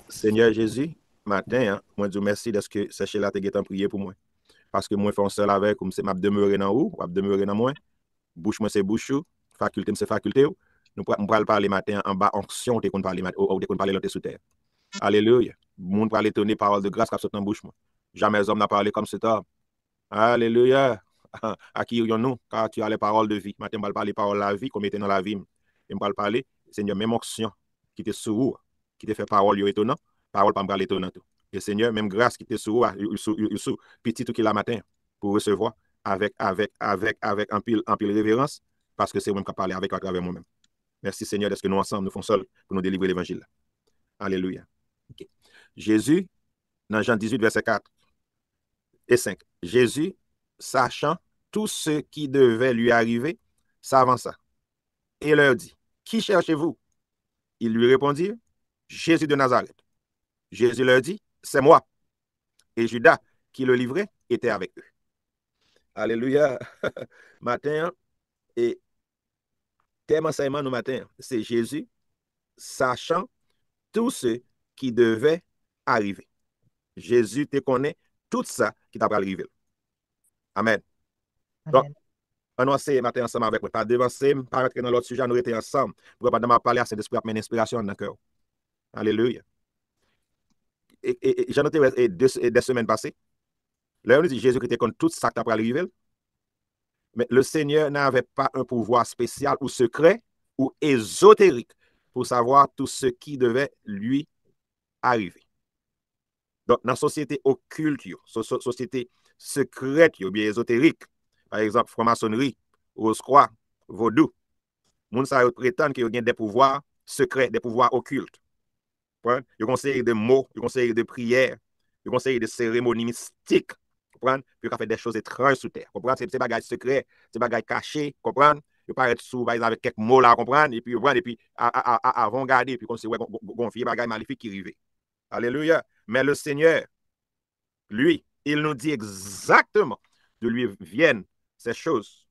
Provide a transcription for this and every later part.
Seigneur Jésus, matin, hein, moi, je vous remercie de ce que ce là te prié pour moi. Parce que moi, je fais un seul avec, comme c'est m'a demeuré dans où, m'a demeuré dans moi. Bouche, moi, c'est bouche, faculté, c'est faculté. Nous pourrons parler matin en bas, onction, tu qu'on parler matin, ou tu qu'on parler l'autre sous terre. Alléluia. Monde pour étonner parole de grâce qui sorti dans bouche, moi. Jamais homme n'a parlé comme cet homme. Alléluia. À qui nous, car tu as les paroles de vie. Matin, je vais parler paroles de la vie, comme était dans la vie. Et je vais parler, Seigneur, même onction qui te sourd, qui te fait parole étonnant, parole pas me parler étonnant tout. Et Seigneur, même grâce qui te sourd, petit tout qui la matin, pour recevoir avec un pile révérence, parce que c'est moi qui parle avec à travers moi-même. Merci Seigneur, d'être que nous ensemble, nous faisons seuls pour nous délivrer l'évangile. Alléluia. Okay. Jésus, dans Jean 18, verset 4 et 5. Jésus, sachant tout ce qui devait lui arriver, s'avança et leur dit, qui cherchez-vous? Ils lui répondirent, Jésus de Nazareth. Jésus leur dit, c'est moi. Et Judas, qui le livrait, était avec eux. Alléluia. Matin, et thème enseignement nous matin, c'est Jésus, sachant tout ce qui devait arriver. Jésus te connaît tout ça qui t'a arrivé. Amen. Donc, Amen. on va matin ensemble avec moi. Pas devancer, pas rentrer dans l'autre sujet, nous étions ensemble. Pour pas de parler à Saint-Esprit, à inspiration dans le cœur. Alléluia. J'en ai des semaines passées. Là, on dit Jésus qui était contre tout ça qui t'a arrivé. Mais le Seigneur n'avait pas un pouvoir spécial ou secret ou ésotérique pour savoir tout ce qui devait lui arriver. Donc, dans la société occulte, société secrète, ou bien ésotérique, par exemple, franc-maçonnerie, rose-croix, vaudou, moun sa prétend qu'il y a des pouvoirs secrets, des pouvoirs occultes. Ils conseillent des mots, ils conseillent des prières, ils conseillent des cérémonies mystiques. Comprendre? Puis ils fait des choses étranges sous terre. Comprendre? C'est des bagages secrets, c'est des bagages cachés. Comprendre? Ils paraissent sous, par exemple, avec quelques mots là, comprendre? Et puis avant garder, puis qu'on sait, ouais, gonfler des bagages maléfiques qui arrivent. Alléluia. Mais le Seigneur, lui, il nous dit exactement de lui viennent ces choses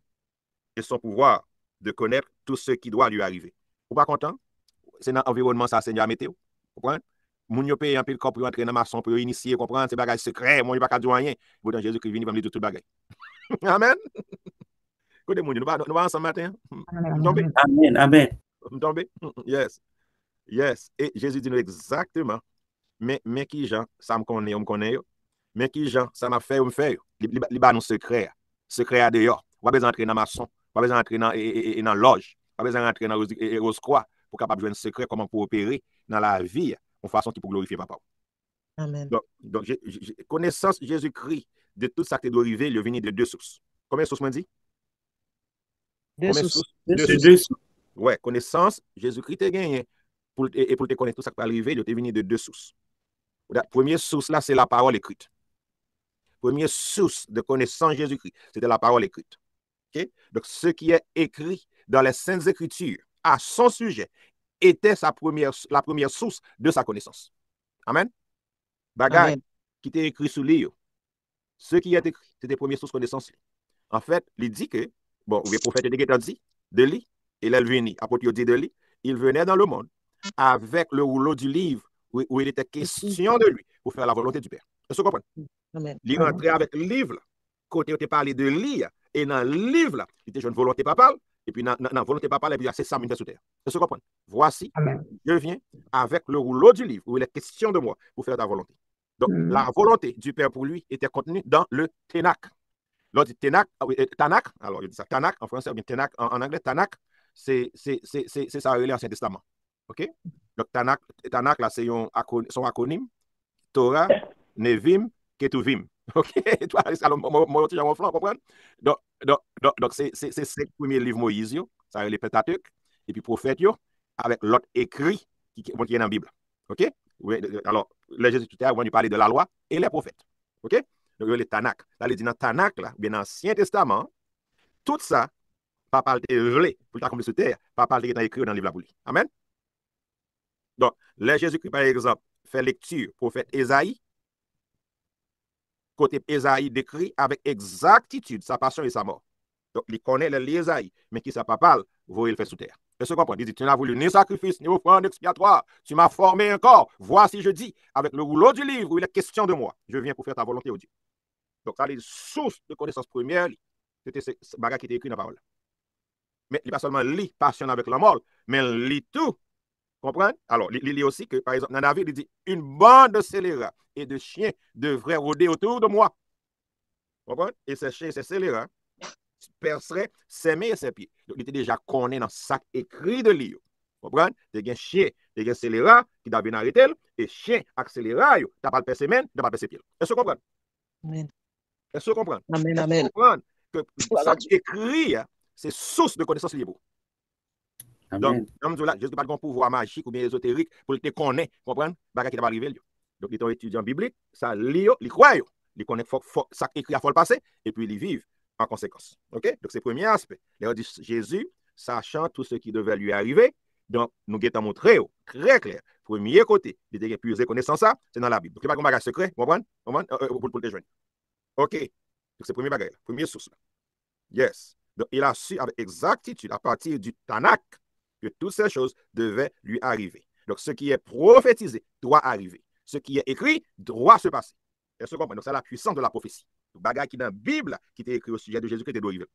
et son pouvoir de connaître tout ce qui doit lui arriver. Vous pas content? C'est dans l'environnement ça, Seigneur météo. Vous comprenez? Moun yo paye un peu de corps pour entrer dans maçon, pour initier, comprendre, c'est bagage secret, moi, il pas dire rien. Pourtant, Jésus-Christ vient, il va me dire tout bagage. Amen. Écoutez, moun, nous va ensemble matin. Vous tombez? Amen. Amen, amen. Vous tombez? Yes. Yes. Et Jésus dit nous exactement, mais qui gens, ça me connaît, on me connaît, mais qui gens, ça m'a fait, on me fait. Il va nous secret. Secret à dehors. Pas besoin d'entrer dans maçon, pas besoin d'entrer dans loge, pas besoin d'entrer dans Rose-Croix pour capable jouer un secret comment pour opérer dans la vie en façon qui pour glorifier papa. Amen. Donc connaissance Jésus-Christ de tout ça qui doit arriver, il vient de deux sources. Combien de sources m'a dit? Deux Combien de sources. sources? Deux C'est sources. deux. Ouais, connaissance Jésus-Christ est gagné et pour te connaître tout ça qui peut arriver, il est venu de deux sources. La première source là, c'est la parole écrite. Première source de connaissance Jésus-Christ, c'était la parole écrite. Okay? Donc, ce qui est écrit dans les Saintes Écritures à son sujet était la première source de sa connaissance. Amen. Bagay Amen. qui était écrit sous lui, ce qui est écrit, c'était la première source de connaissance. En fait, il dit que, bon, le prophète était dit de lui, et là, il venait, apôtre dit de lui, il venait dans le monde avec le rouleau du livre où il était question de lui pour faire la volonté du Père. Est-ce que vous comprenez? Amen. Il rentrait avec le livre, côté où il parlé de lire, et dans le livre, il était une volonté papale, et puis dans la volonté papale, il dit, c'est ça, sur terre. Est-ce que vous comprenez? Voici, Amen. je viens avec le rouleau du livre où il est question de moi pour faire ta volonté. Donc, la volonté du Père pour lui était contenue dans le Ténac. L'autre dit Tanakh, alors il dit ça, Tanakh en français, ou bien Ténac en anglais, Tanakh, c'est ça relève l'Ancien Testament. OK? Donc, Tanakh là, c'est son acronyme, Torah, Nevim, Ketuvim. OK? Toi, c'est mon petit en franc, comprendre? Donc c'est le premier livre Moïse, ça relève les Pentateuque, et puis prophète, avec l'autre écrit qui est dans la Bible. OK? Alors, le Jésus tout à l'heure, on parler de la loi et les prophètes. OK? Donc, le Tanakh. Là, il dit dans Tanakh, là, bien dans l'Ancien Testament, tout ça, papa a relé pour t'accomplir sur terre, papa a écrit dans le livre de la Bible. Amen? Donc, le Jésus-Christ, par exemple, fait lecture, prophète Ésaïe, côté Ésaïe décrit avec exactitude sa passion et sa mort. Donc, il connaît l'Ésaïe, mais qui ça pas parle, vous le fait sous terre. Est-ce que vous comprenez? Il dit, tu n'as voulu ni sacrifice, ni offrande expiatoire. Tu m'as formé un corps. Voici, je dis, avec le rouleau du livre où il est question de moi. Je viens pour faire ta volonté, au Dieu. Donc, ça, les sources de connaissance première, c'était ce bagage qui était écrit dans la parole. Mais il n'est pas seulement lit, passion avec la mort, mais il lit tout. Comprenez? Alors, il lit aussi que, par exemple, dans David, il dit, une bande de scélérats et de chiens devraient rôder autour de moi. Comprenez? Et ces chiens, ces scélérats, percerait ses mains et ses pieds. Donc, il était déjà connu dans sac écrit de livre. Vous comprenez? Il y a un chien, il y a un scélérat qui doit bien arrêter, et chien accélérat, tu n'as pas le ses mains, tu n'as pas le ses pieds. Est-ce que vous comprenez? Amen. Est-ce que vous comprenez? Amen. Est-ce que Amen. vous comprenez que Gloire à sac Dieu. écrit, c'est source de connaissance libre. Donc, Amen. comme je dis là, Jésus n'a pas de pouvoir magique ou bien ésotérique pour te connaître, vous comprenez? Bagage qui n'est pas arrivé. Donc, il est un étudiant biblique, ça lit, il croit, il connaît ça écrit à faut le passer, et puis il vit en conséquence. OK? Donc, c'est le premier aspect. Là, on dit Jésus, sachant tout ce qui devait lui arriver, donc, nous avons montré très clair. Premier côté, il a pu connaissance ça, c'est dans la Bible. Donc, il n'y a pas de bagage secret, vous comprenez? Pour te joindre. OK? Donc, c'est le premier bagage, première source. Yes. Donc, il a su avec exactitude, à partir du Tanakh, que toutes ces choses devaient lui arriver. Donc, ce qui est prophétisé doit arriver. Ce qui est écrit doit se passer. Est-ce que vous comprenez? Donc, c'est la puissance de la prophétie. Le bagage qui est dans la Bible, qui était écrit au sujet de Jésus-Christ, doit arriver.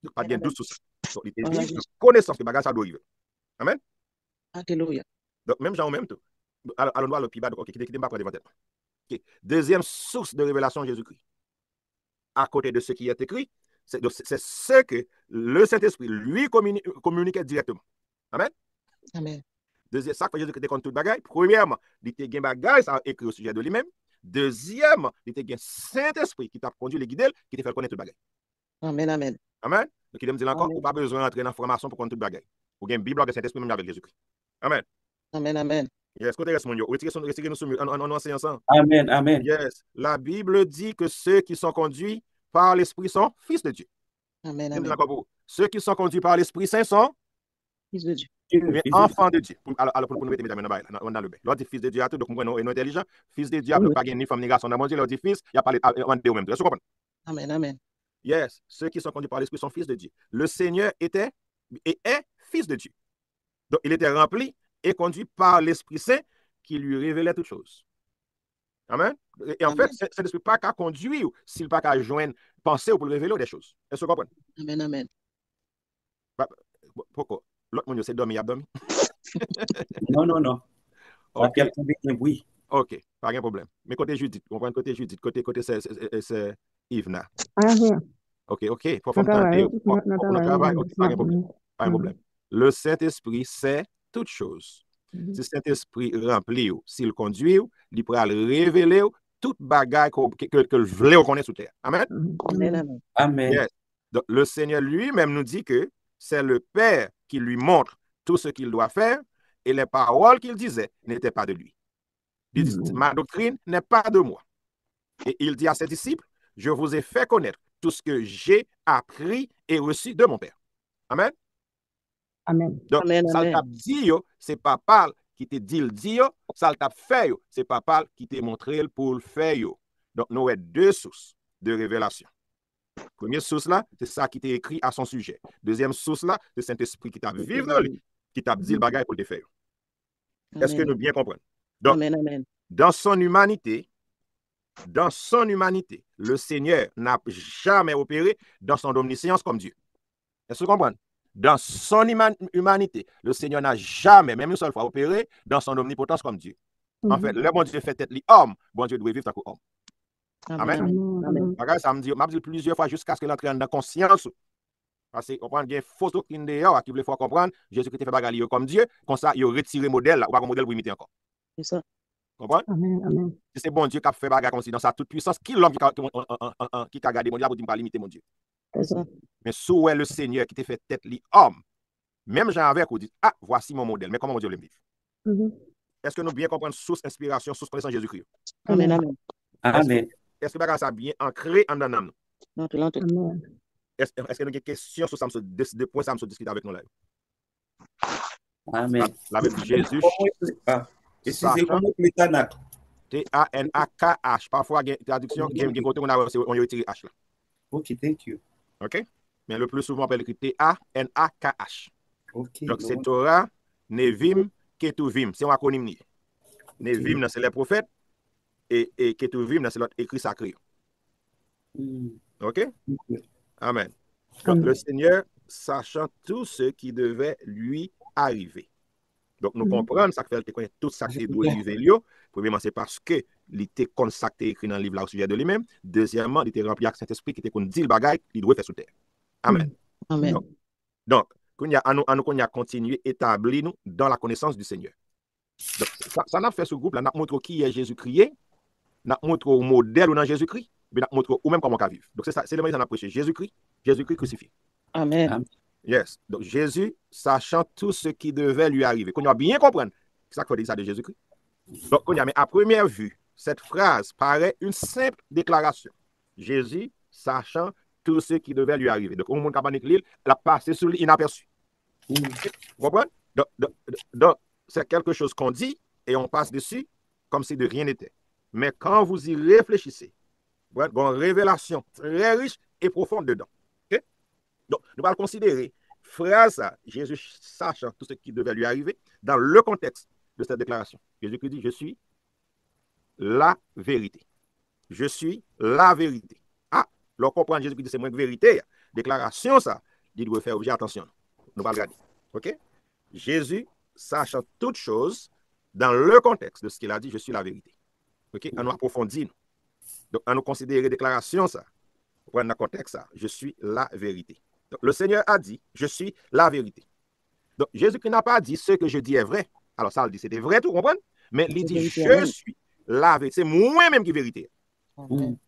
Donc, pas bien 12 sur ça. Donc, il était dit, connaissance, le bagage, ça doit arriver. Amen? Alléluia. Donc, même Jean, même tout. Allons voir le plus bas, donc, qui n'était pas près devant tête. Okay. Deuxième source de révélation de Jésus-Christ. À côté de ce qui est écrit, c'est ce que le Saint-Esprit lui communiquait directement. Amen? Amen. Deuxième, ça que Jésus-Christ compte tout bagaille. Premièrement, il était un bagaille, ça a écrit au sujet de lui-même. Deuxièmement, il était un Saint-Esprit qui t'a conduit les guider, qui t'a fait connaître tout bagaille. Amen. Amen. Amen? Donc, il me dit encore, on n'a pas besoin d'entrer dans la formation pour connaître tout bagaille. Ou bien une Bible avec le Saint-Esprit même avec Jésus-Christ. Amen. Amen. Amen. Yes, côté reste mon yo. Retirez-nous sur en enseignant ensemble. Amen. Amen. Yes. La Bible dit que ceux qui sont conduits par l'Esprit sont fils de Dieu. Amen. Amen. Ceux qui sont conduits par l'Esprit Saint sont Fils de Dieu. enfants de Dieu. Alors, pour nous mettre dans le bain. L'autre dit fils de Dieu à tout, donc nous sommes intelligents. Fils de Dieu, il n'y a pas ni femme ni garçon dans mon Dieu. L'autre dit fils, il y a parlé de même. Est-ce que vous comprenez? Amen. Amen. Yes. Ceux qui sont conduits par l'Esprit sont fils de Dieu. Le Seigneur était et est fils de Dieu. Donc, il était rempli et conduit par l'Esprit Saint qui lui révélait toutes choses. Amen. Et en fait, c'est l'Esprit pas qu'à conduire s'il pas qu'à joindre, penser ou pour le révéler des choses. Est-ce que vous comprenez? Amen. Amen. Pourquoi? L'autre monde, c'est dormi, il a dormi. Non. Ok. Oui. Ok, pas de problème. Mais côté Judith, vous comprenez côté Judith, côté c'est Yvna. Ok, faut faire le travail. Ok, pas de problème. Pas de problème. Le Saint-Esprit sait toutes choses. Si le Saint-Esprit remplit, s'il conduit, il pourra révéler toute bagaille que le voulait connaître sous terre. Amen. Amen. Amen. Yes. Donc, le Seigneur lui-même nous dit que c'est le Père qui lui montre tout ce qu'il doit faire et les paroles qu'il disait n'étaient pas de lui. Il dit, ma doctrine n'est pas de moi. Et il dit à ses disciples, je vous ai fait connaître tout ce que j'ai appris et reçu de mon Père. Amen. Amen. Donc, Amen, ça t'a dit, c'est papa qui te dit le dire, ça t'a fait, c'est papa qui t'a montré pour le faire. Donc, nous avons deux sources de révélation. Première source là, c'est ça qui t'est écrit à son sujet. Deuxième source là, c'est Saint-Esprit qui t'a vécu dans lui, qui t'a dit le bagage pour te faire. Est-ce que nous bien comprenons? Donc, Amen. dans son humanité, le Seigneur n'a jamais opéré dans son omniscience comme Dieu. Est-ce que vous comprenez? Dans son humanité, le Seigneur n'a jamais, même une seule fois, opéré dans son omnipotence comme Dieu. En fait, le bon Dieu fait être l'homme, bon Dieu doit vivre tant qu'homme. Amen. Ça me dit plusieurs fois jusqu'à ce qu'il entre dans la conscience. Parce qu'on prend des fausses doctrines dehors qui veulent faire comprendre Jésus-Christ fait bagarre comme Dieu, comme ça, il a retiré le modèle, ou pas un modèle pour imiter encore. C'est ça. Comprends? Amen. C'est bon Dieu qui a fait bagarre comme ça dans sa toute puissance. Qui l'homme qui a gardé mon Dieu pour ne pas limiter mon Dieu? C'est ça. Mais sous le Seigneur qui t'a fait tête l'homme, même Jean avec vous dit, ah, voici mon modèle, mais comment mon Dieu le vivre? Est-ce que nous bien comprenons source inspiration, source connaissance Jésus-Christ? Amen. Est-ce que bagarre ça bien ancré en dedans nous? Non, Est-ce que nous avons des questions sur ça, deux points ça me discuter avec nous là? Amen. La Bible dit Jésus. Excusez-moi, le Tanakh. T-A-N-A-K-H. Parfois, il y a une traduction qui est côté on a retiré H là. Ok, thank you. OK? Mais le plus souvent, on peut l'écrire T-A-N-A-K-H. Ok. Donc, c'est Torah, Nevim, Ketuvim. C'est un acronyme. Nevim, c'est les prophètes. Et Ketuvim, c'est l'autre écrit sacré. OK? Amen. Donc, le Seigneur, sachant tout ce qui devait lui arriver. Donc, nous comprenons ça fait que tout ça qui doit arriver. Premièrement, c'est parce que il était consacré écrit dans le livre là au sujet de lui-même. Deuxièmement, il était rempli avec Saint-Esprit qui était qu'on dit le bagage, il doit faire sur terre. Amen. Amen. Donc, qu'on a continué établi nous dans la connaissance du Seigneur. Donc, ça n'a fait ce groupe là, n'a montré qui est Jésus-Christ, n'a montré au modèle dans Jésus-Christ, mais n'a montré ou même comment on vivre. Donc, c'est ça, c'est le moyen qu'on a prêché. Jésus-Christ crucifié. Amen. Yes. Donc, Jésus, sachant tout ce qui devait lui arriver. Qu'on a bien comprendre. C'est ça qu'il faut dire ça de Jésus-Christ. Donc, mais à première vue, cette phrase paraît une simple déclaration. Jésus, sachant tout ce qui devait lui arriver. Donc, au monde qui a l'île, elle a passé sur lui inaperçu. Vous comprenez? Donc, c'est quelque chose qu'on dit et on passe dessus comme si de rien n'était. Mais quand vous y réfléchissez, vous avez une révélation très riche et profonde dedans. Okay? Donc, nous allons considérer phrase, Jésus sachant tout ce qui devait lui arriver, dans le contexte de cette déclaration. Jésus dit, je suis la vérité. Je suis la vérité. Ah, l'on comprend Jésus qui dit c'est moins que vérité. Déclaration, ça, il doit faire objet attention. Nous allons regarder. OK? Jésus, sachant toutes choses, dans le contexte de ce qu'il a dit, je suis la vérité. OK? On nous approfondit. Donc, on nous considérer déclaration, ça. Pour prendre le contexte, ça, je suis la vérité. Donc, le Seigneur a dit, je suis la vérité. Donc, Jésus qui n'a pas dit ce que je dis est vrai. Alors, ça, il dit, c'était vrai, tout comprendre? Mais il dit, je suis la vérité. C'est moi-même qui est vérité. Amen.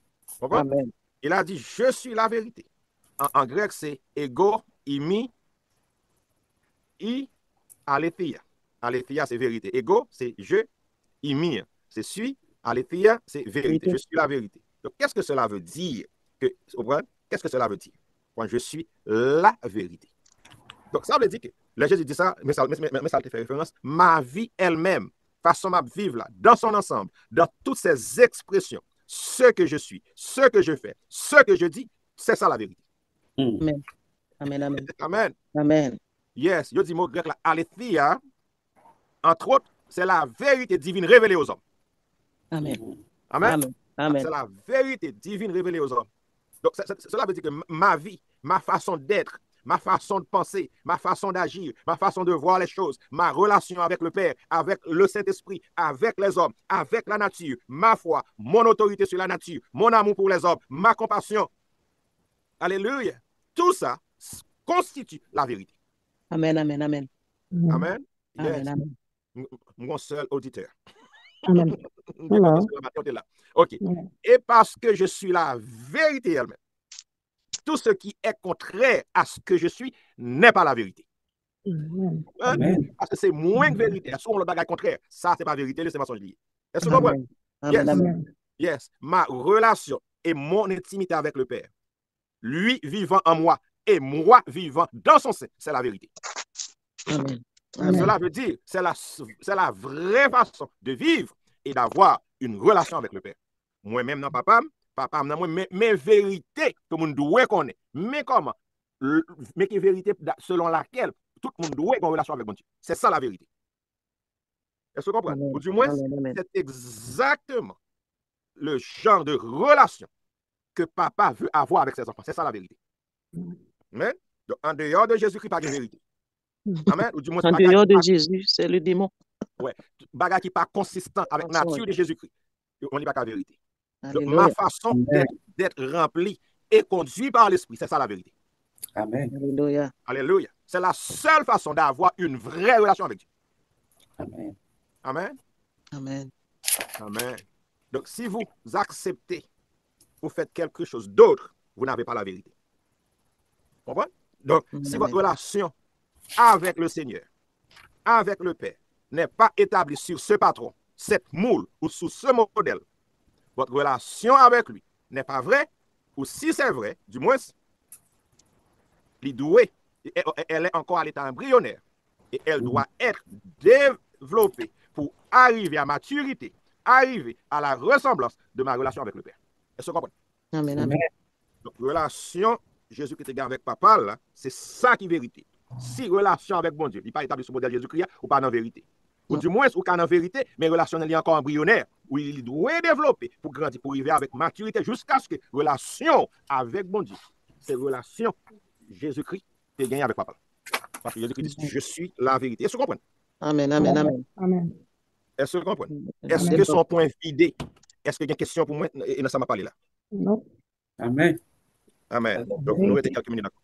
Amen. Il a dit, je suis la vérité. En grec, c'est ego, imi, i, aletheia. Aletheia, c'est vérité. Ego, c'est je, imi, c'est suis, aletheia, c'est vérité. Je suis la vérité. Donc, qu'est-ce que cela veut dire? Qu'est-ce que cela veut dire? Quand je suis la vérité. Donc, ça veut dire que, là, Jésus dit ça, mais ça te fait référence, ma vie elle-même, façon de vivre là, dans son ensemble, dans toutes ses expressions, ce que je suis, ce que je fais, ce que je dis, c'est ça la vérité. Amen. Amen. Amen. Amen. Amen. Yes, je dis mot grec là, aletheia, entre autres, c'est la vérité divine révélée aux hommes. Amen. Amen. Amen. Amen. C'est la vérité divine révélée aux hommes. Donc, cela veut dire que ma vie, ma façon d'être, ma façon de penser, ma façon d'agir, ma façon de voir les choses, ma relation avec le Père, avec le Saint-Esprit, avec les hommes, avec la nature, ma foi, mon autorité sur la nature, mon amour pour les hommes, ma compassion. Alléluia. Tout ça constitue la vérité. Amen. Amen. Amen. Amen. Amen. Yes. Amen. Mon seul auditeur. Amen. Hello. OK. Yeah. Et parce que je suis la vérité elle-même, tout ce qui est contraire à ce que je suis n'est pas la vérité. Amen. Amen. Parce que c'est moins que vérité. Souvent, le bagage contraire, ça, c'est pas vérité, c'est mensonge lié. Est-ce que vous comprenez? Amen. Yes. Amen. Yes. Ma relation et mon intimité avec le Père, lui vivant en moi et moi vivant dans son sein, c'est la vérité. Amen. Cela veut dire, c'est la vraie façon de vivre et d'avoir une relation avec le Père. Moi-même, dans papa, mes vérités, tout le monde doit connaître. Mais comment? Mais qui est vérité selon laquelle tout le monde doit avoir une relation avec mon Dieu. C'est ça la vérité. Est-ce que vous comprenez? Ou du moins, c'est exactement le genre de relation que papa veut avoir avec ses enfants. C'est ça la vérité. Amen. Donc, en dehors de Jésus-Christ, pas de vérité. Amen. Ou du moins, en dehors de Jésus, c'est le démon. Ouais. Bagage qui n'est pas consistant avec la nature de Jésus-Christ. On n'est pas qu'à vérité. Donc, Alléluia. ma façon d'être rempli et conduit par l'Esprit, c'est ça la vérité. Amen. Alléluia. Alléluia. C'est la seule façon d'avoir une vraie relation avec Dieu. Amen. Amen. Amen. Amen. Donc, si vous acceptez, vous faites quelque chose d'autre, vous n'avez pas la vérité. Vous comprenez? Donc, si votre relation avec le Seigneur, avec le Père, n'est pas établie sur ce patron, cette moule ou sous ce modèle, votre relation avec lui n'est pas vraie, ou si c'est vrai, du moins, elle est encore à l'état embryonnaire et elle doit être développée pour arriver à maturité, arriver à la ressemblance de ma relation avec le Père. Est-ce que vous comprenez? Amen. Amen. Donc, relation Jésus qui était avec papa, là, c'est ça qui est vérité. si relation avec bon Dieu, il n'est pas établi sur le modèle Jésus-Christ, ou pas dans la vérité. Ou du moins, ou pas dans la vérité, mais relation est encore embryonnaire, où il doit développer pour grandir, pour arriver avec maturité, jusqu'à ce que relation avec bon Dieu, c'est relation Jésus-Christ est gagné avec papa. Parce que Jésus-Christ dit, je suis la vérité. Est-ce que vous comprenez? Amen, amen, amen. Amen. Est-ce que vous comprenez? Est-ce que son point vidé? Est-ce qu'il y a une question pour moi? Et ça m'a parlé là. Non. Amen. Amen. Donc, nous étions quelques minutes d'accord.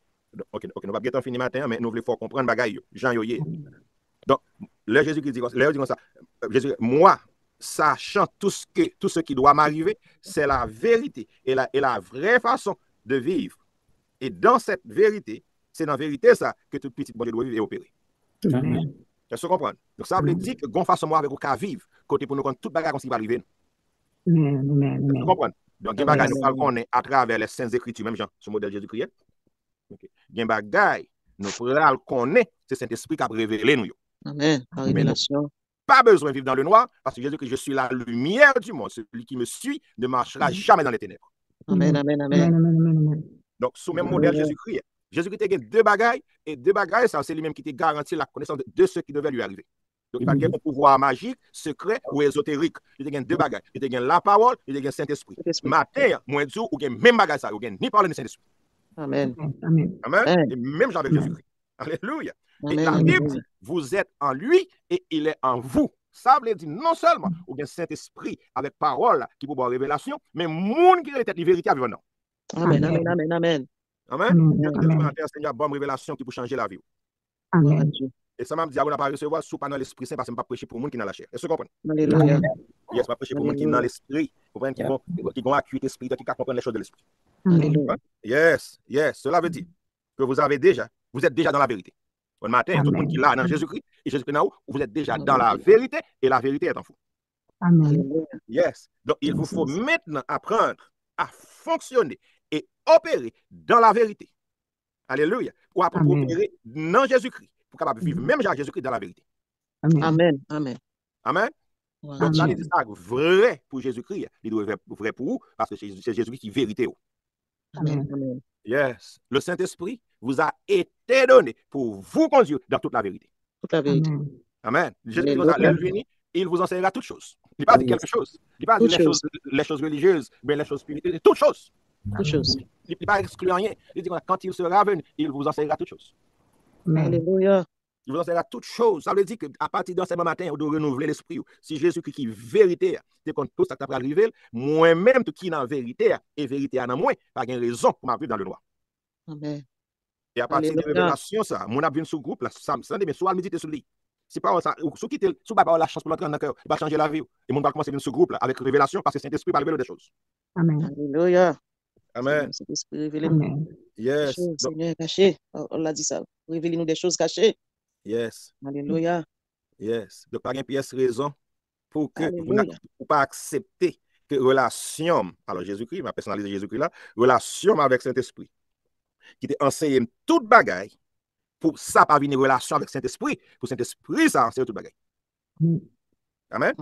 Ok, nous va bientôt finir matin, mais nous voulons comprendre bagaille. Jean Yoye. Donc, le Jésus-Christ dit comme ça. Jésus, moi, sachant tout ce qui doit m'arriver, c'est la vérité et la vraie façon de vivre. Et dans cette vérité, c'est dans la vérité ça que toute petite bonne doit vivre et opérer. Amen. Est-ce que vous comprenez? Donc, ça veut dire que gon façon moi avec au cas vivre, côté pour nous connaître toute bagaille comme ce qui va arriver. Amen. Est-ce que vous comprenez? Donc, il y a bagaille nous parlons qu'on est à travers les saintes écritures, même Jean, ce modèle Jésus-Christ. Il y a bagaille nous parlons qu'on est, c'est Saint-Esprit qui a révélé nous. Amen. Par révélation. Pas besoin de vivre dans le noir, parce que Jésus que je suis la lumière du monde. Celui qui me suit ne marchera jamais dans les ténèbres. Amen, amen, amen. Amen. Donc, sous le même modèle Jésus-Christ, Jésus-Christ a deux bagailles, et deux bagailles, ça, c'est lui-même qui te garantit la connaissance de ce qui devait lui arriver. Donc, il n'y a pas de pouvoir magique, secret ou ésotérique. Il y a deux bagailles. Il y a la parole, il y a le Saint-Esprit. Matin, moi, je dis, il y a même bagaille ça, il y a ni parole ni Saint-Esprit. Amen. Amen. Amen. Et même avec Jésus-Christ. Alléluia. Et Amen. la Bible dit, vous êtes en lui et il est en vous. Ça veut dire non seulement ou bien Saint-Esprit avec parole qui peut avoir révélation, mais monde qui est la vérité à vivre non. Amen, amen, amen, amen. Amen. Seigneur, bonne révélation qui peut changer la vie. Amen. Et ça m'a dit, on n'a pas recevoir sous pas dans l'esprit saint parce que je ne pas prêcher pour le monde qui est dans la chair. Est-ce que vous comprenez? Alléluia. Je ne pas prêcher pour le monde qui est dans l'esprit, qui vont acuité spirituelle, qui comprennent les choses de l'esprit. Alléluia. Yes. Cela veut dire que vous êtes déjà dans la vérité. Bon matin, tout le monde qui est là dans Jésus-Christ, et Jésus-Christ là-haut, vous êtes déjà dans la vérité, et la vérité est en vous. Amen. Yes. Donc, il vous faut maintenant apprendre à fonctionner et opérer dans la vérité. Alléluia. Pour opérer dans Jésus-Christ. Pour capable vivre même Jésus-Christ dans la vérité. Amen. Amen. Amen. Donc, ça, c'est ça vrai pour Jésus-Christ. Il doit être vrai pour vous, parce que c'est Jésus-Christ qui est vérité. Amen. Amen. Yes. Le Saint-Esprit vous a été donné pour vous conduire dans toute la vérité. Toute la vérité. Amen. Jésus vous a venu, il vous enseignera toutes choses. Il ne pas dit quelque chose. Il ne pas dit les choses religieuses, mais les choses spirituelles, toutes choses. Toutes choses. Il ne pas exclure rien. Il dit que quand il sera venu, il vous enseignera toutes choses. Alléluia. Il vous enseignera toutes choses. Ça veut dire qu'à partir d'un certain matin, vous devez renouveler l'esprit. Si Jésus-Christ qui est vérité, c'est quand tout ça va arriver, moi-même, tout qui est dans vérité, et vérité en moi, pas de raison pour m'arriver dans le noir. Amen. Et à partir de révélation, ça, mon avis sur groupe, là, ça me soit méditer sur lui. C'est pas ça, sous quitter, sous pas la chance pour l'entrer dans le cœur, il va changer la vie. Et mon va commencer à venir sur groupe là, avec révélation, parce que Saint-Esprit va révéler des choses. Amen. Alléluia. Amen. Saint-Esprit, révélez Amen. Yes. Seigneur, caché. On l'a dit ça. Révélez-nous des choses cachées. Yes. Alléluia. Yes. Donc, pas une pièce raison pour que vous Alléluia. ne pas accepter que relation, alors Jésus-Christ, ma personnalité Jésus-Christ là, relation avec Saint-Esprit, qui te enseigne toute bagaille, pour ça pas venir relation avec Saint-Esprit, pour Saint-Esprit, ça enseigne toute bagaille. Amen.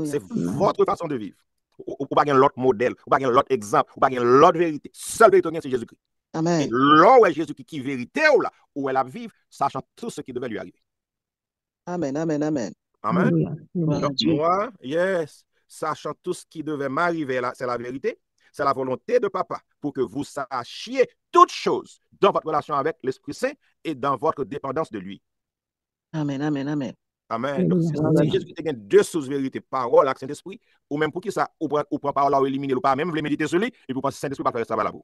C'est votre façon de vivre. Ou pas l'autre modèle, ou pas l'autre exemple, ou pas l'autre vérité. Seule vérité, c'est Jésus-Christ. Amen. Et là où est Jésus-Christ qui est vérité, où elle a vivre, sachant tout ce qui devait lui arriver. Amen, amen, amen. Amen. Donc, moi, yes, sachant tout ce qui devait m'arriver, c'est la vérité, c'est la volonté de papa pour que vous sachiez toutes choses dans votre relation avec l'Esprit Saint et dans votre dépendance de lui. Amen, amen, amen. Amen. Donc, si Jésus-Christ a deux sources vérité, parole avec Saint-Esprit, ou même pour qui ça, ou pour parole ou éliminer, ou pas même, vous méditer sur lui, et vous pensez que Saint-Esprit va faire ça là-bas.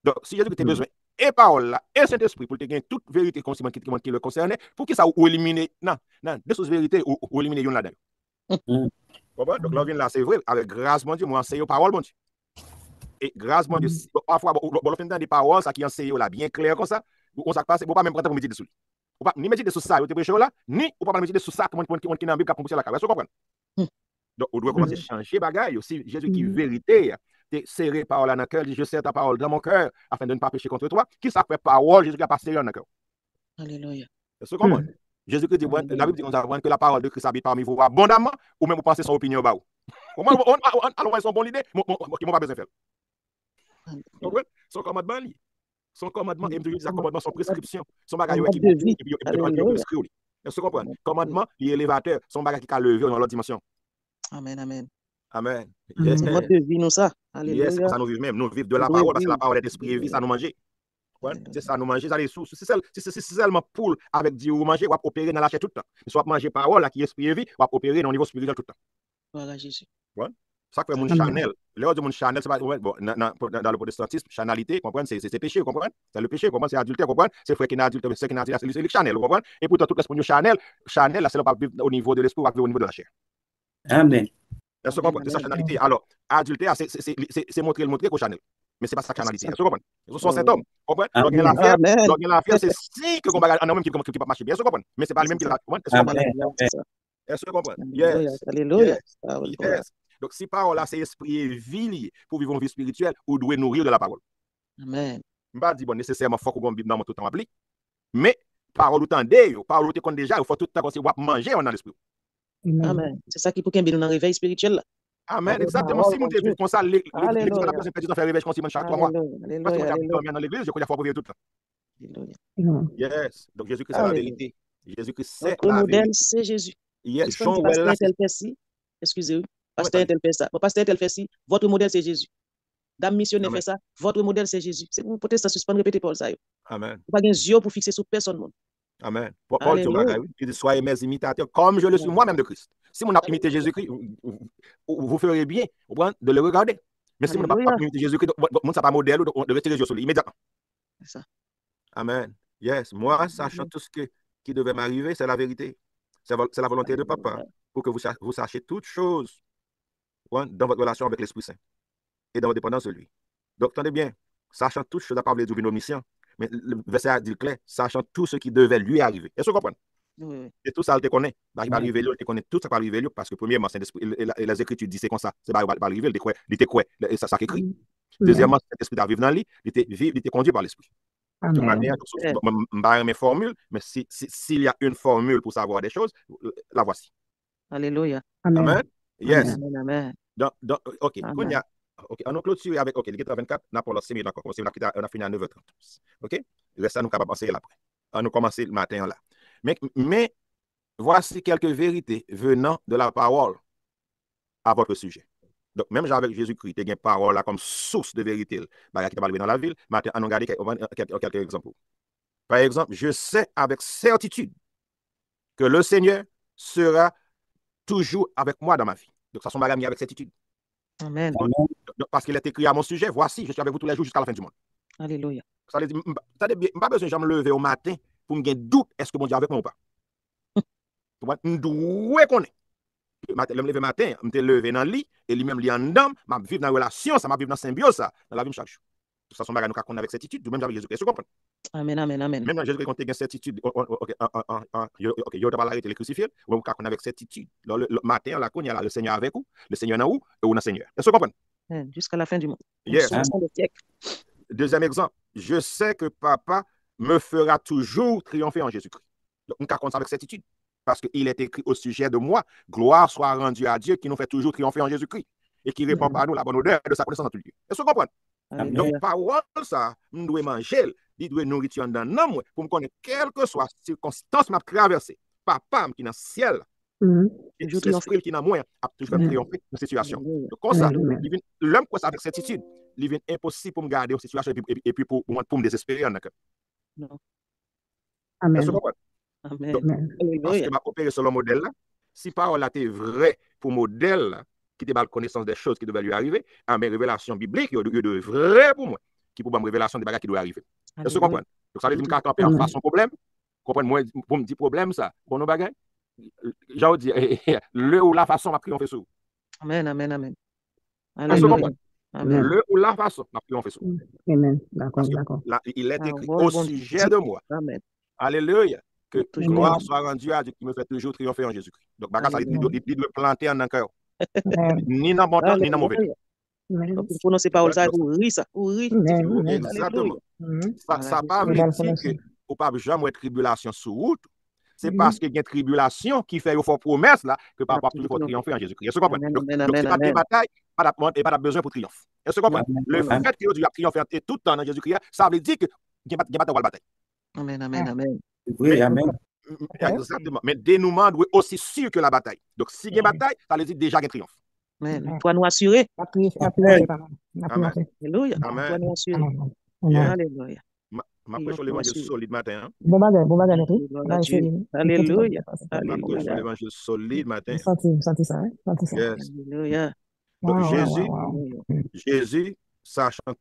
Donc, si Jésus-Christ a besoin et parole là, et Saint-Esprit pour te gagner toute vérité qui le concerne, pour qui ça ou éliminer, non, deux sources vérité ou éliminer une là-dedans. Donc, là, là, c'est vrai, avec grâce, mon Dieu, moi, enseigne parole, mon Dieu. Et grâce, mon Dieu, parfois, on fait des paroles, ça qui enseigne là, bien clair comme ça, on s'en passe, on pas même prendre pour méditer dessus. On pas ni méditer sur ça, vous prêcher là, ni on pas méditer sur ça, comment qui est dans la Bible, pour pousser la carrière. Vous comprenez? Donc, on doit commencer à changer bagaille aussi. Jésus qui est vérité, t'es serré parole dans le cœur, je serre ta parole dans mon cœur, afin de ne pas pécher contre toi. Qui ça fait parole, Jésus qui a pas serré dans le cœur? Alléluia. Est-ce que vous comprenez? Jésus dit, la Bible dit que la parole de Christ habite parmi vous abondamment, ou même vous pensez son opinion bas. Alors, ils sont bonnes idées, qui n'ont pas besoin de faire. C'est comme bon lit. Son commandement, et me dit, commandement, son prescription, son bagage mode qui de vie. est Alléluia. prescrit. Est-ce que vous comprenez? Commandement, il est élévateur, son bagage qui a levé dans l'autre dimension. Amen, amen. Amen. C'est mode de vie, nous, ça. Yes, c'est Alléluia. pour ça nous vivons même. Nous vivons de la Nous parole, parce que la vivons. parole est esprit et vie, ça nous manger. Ouais, c'est ça, nous manger, ça les sous. C'est seulement pour avec Dieu ou manger, ou opérer dans la chair tout le temps. Soit manger parole, là, qui est esprit et vie, ou opérer dans le niveau spirituel tout le temps. Voilà, Jésus. Ouais. Ça fait mon Amen. Chanel. Là, mon Chanel, c'est pas bon, dans le protestantisme, chanalité, comprenez, c'est péché, comprenez? C'est le péché, comprenez, c'est adultère, comprenez? C'est frère qui n'a adultère, c'est qui n'a adultère, c'est le Chanel, comprenez? Et pourtant, tout le monde Chanel, là, c'est pas au niveau de l'esprit, ou au niveau de la chair. Amen. Est-ce que vous comprenez? C'est ça, chanalité. Alors, adultère, c'est montrer qu'au Chanel. Mais ce n'est pas ça, chanalité. Est-ce que vous comprenez? Ce sont symptômes. Vous comprenez? Donc, la fièvre, c'est si que vous avez un homme qui peut marcher bien. Est-ce que vous comprenez? Mais ce n'est pas lui-même qui l'a. Est-ce que vous comprenez? Yes. Alléluia. Yes. Donc, si parole là, c'est esprit et vie lié pour vivre une vie spirituelle, vous devez nourrir de la parole. Amen. Je ne vais pas dire, bon, nécessairement, il faut qu'on Bible dans tout le temps appli. Mais, parole ou t'endez, parole ou t'es déjà, il faut tout le temps qu'on se manger dans l'esprit. Amen. C'est ça qui peut qu'il y ait un réveil spirituel là. Amen, exactement. Si vous êtes comme ça, l'église va la personne peut faire réveil chaque 3 mois. Parce que je dans l'église, je crois qu'il faut tout le temps. Yes. Donc Jésus-Christ, c'est la vérité. Jésus-christ, c'est la vérité. Notre modèle, c'est Jésus. Yes. Pasteur tel fait ci. Excusez-moi. Pasteur tel fait ça. Pasteur tel fait ci. Votre modèle, c'est Jésus. Dame missionnaire fait ça. Votre modèle, c'est Jésus. C'est pour protester, suspendre, répéter Paul ça. Amen. Vous n'avez pas un yeux pour fixer sur personne. Amen. Paul dit, soyez mes imitateurs, comme je le suis moi-même de Christ. Si on a imité Jésus-Christ, vous ferez bien de le regarder. Mais si on n'a pas imité Jésus-Christ, on ne pas modèle de retirer Jésus sur lui immédiatement. C'est ça. Amen. Yes. Moi, sachant tout ce qui devait m'arriver, c'est la vérité. C'est la volonté de Papa pour que vous sachiez toutes choses dans votre relation avec l'Esprit Saint et dans votre dépendance de lui. Donc, tenez bien, sachant toutes choses à part d'une omission. Mais le verset a dit clair, sachant tout ce qui devait lui arriver. Est-ce que vous comprenez? Oui. Et tout ça, il te connaît. Il va arriver, il te connaît tout ça qui va arriver, parce que premièrement, les Écritures disent c'est comme ça. C'est pas arriver, il était quoi? C'est ça qui écrit. Deuxièmement, cet esprit d'arriver dans lui, il était conduit par l'esprit. De manière, je vais mes formules, mais s'il y a une formule pour savoir des choses, la voici. Alléluia. Amen. Yes. Amen. OK. On a clôturé avec, OK, le 24, on a pour 6 minutes encore. On a fini à 9h30. OK? Le reste, nous sommes capables de penser après. On a commencé le matin là. Mais voici quelques vérités venant de la parole à votre sujet. Donc, même avec Jésus-Christ, il y a une parole là comme source de vérité. Qui t'a dans la ville, matin, on a regardé quelques exemples. Par exemple, je sais avec certitude que le Seigneur sera toujours avec moi dans ma vie. Donc, ça sont bagage avec certitude. Amen. Parce qu'il est écrit à mon sujet, voici, je suis avec vous tous les jours jusqu'à la fin du monde. Alléluia. Ça veut dire, je n'ai pas besoin de me lever au matin pour me gagner doute, est-ce que mon Dieu est avec moi ou pas? Je dois connaître. Je me lever matin, je me lever dans le lit, et lui-même, il en dedans, je vivre dans la relation, ça m'a vivre dans la symbiose, ça, dans la vie de chaque jour. De toute façon, nous avons avec certitude, même avec Jésus-Christ, vous comprenez? Amen. Même dans Jésus-Christ, quand il y a certitude, il y a l'arrêté les crucifiés, on a avec certitude. Le matin, il y a le Seigneur avec vous, le Seigneur dans vous, et vous dans le Seigneur. Est-ce que vous comprenez? Jusqu'à la fin du monde. Yes. Deuxième exemple, je sais que Papa me fera toujours triompher en Jésus-Christ. Donc, nous avons avec certitude. Parce qu'il est écrit au sujet de moi, gloire soit rendue à Dieu qui nous fait toujours triompher en Jésus-Christ et qui répand par nous la bonne odeur de sa connaissance en tout lieu. Est-ce que vous comprenez? Donc, parole, ça, nous devons manger, nous devons nourrir dans nous pour me connaître, quelle que soit la circonstance que je traversée. Papa qui est dans le ciel, l'esprit qui est dans moi, a toujours triompher dans cette situation. Donc, comme ça, l'homme qui avec certitude, il est impossible pour me garder en situation et puis pour me désespérer en cœur. Amen. Est-ce que vous comprenez? Amen. Parce que ma opéré sur le modèle là, si parole là était vrai pour modèle là, qui te la connaissance des choses qui devaient lui arriver, à mes révélations bibliques, il y a de vrai pour moi, qui pour une révélation des bagages qui doivent arriver. Est-ce que vous comprenez? Donc ça veut dire que je camper en face son problème, comprenez-moi, pour me dire problème ça, pour nos bagages, j'ai dit, le ou la façon m'a pris on fait ça. Amen. Est-ce que vous comprenez? Le ou la façon m'a pris on fait ça. Amen. D'accord. Là, il est écrit au sujet de moi. Amen. Alléluia. Que gloire soit rendue à Dieu qui me fait toujours triompher en Jésus-Christ. Donc, bagage, ça, il doit le planter en un cœur. Ni dans bon temps, ni dans mauvais temps. Donc, pour nous, c'est pas ça, vous rire ça. Vous rire. Exactement. Ça pas veut dire que vous ne pouvez jamais avoir tribulation sur route. c'est parce qu'il y a une tribulation qui fait une promesse là, que par rapport toujours triompher en Jésus-Christ. Est-ce que vous comprenez? Donc, c'est pas des batailles, pas de besoin pour triompher. Est-ce que vous comprenez? Le fait que Dieu a triomphé tout le temps dans Jésus-Christ, ça veut dire que il n'y a pas de bataille. Amen, amen, amen. Oui, amen. Exactement. Mais dénouement doit aussi sûr que la bataille. Donc, si il y a bataille, ça veut dire déjà qu'il y a triomphe. Amen. Toi nous assurer. Amen. Alléluia. Amen. Toi nous assurer. Yeah. Alléluia. Ma prêche sur l'évangile solide matin. Hein? Bon bagay net, oui. Gloire à Dieu. Alléluia. Ma prêche sur Alléluia. l'évangile solide matin. Senti ça, hein? Senti ça. Yes. Alléluia. Donc, Wow, wow, wow, wow. Jésus, sachant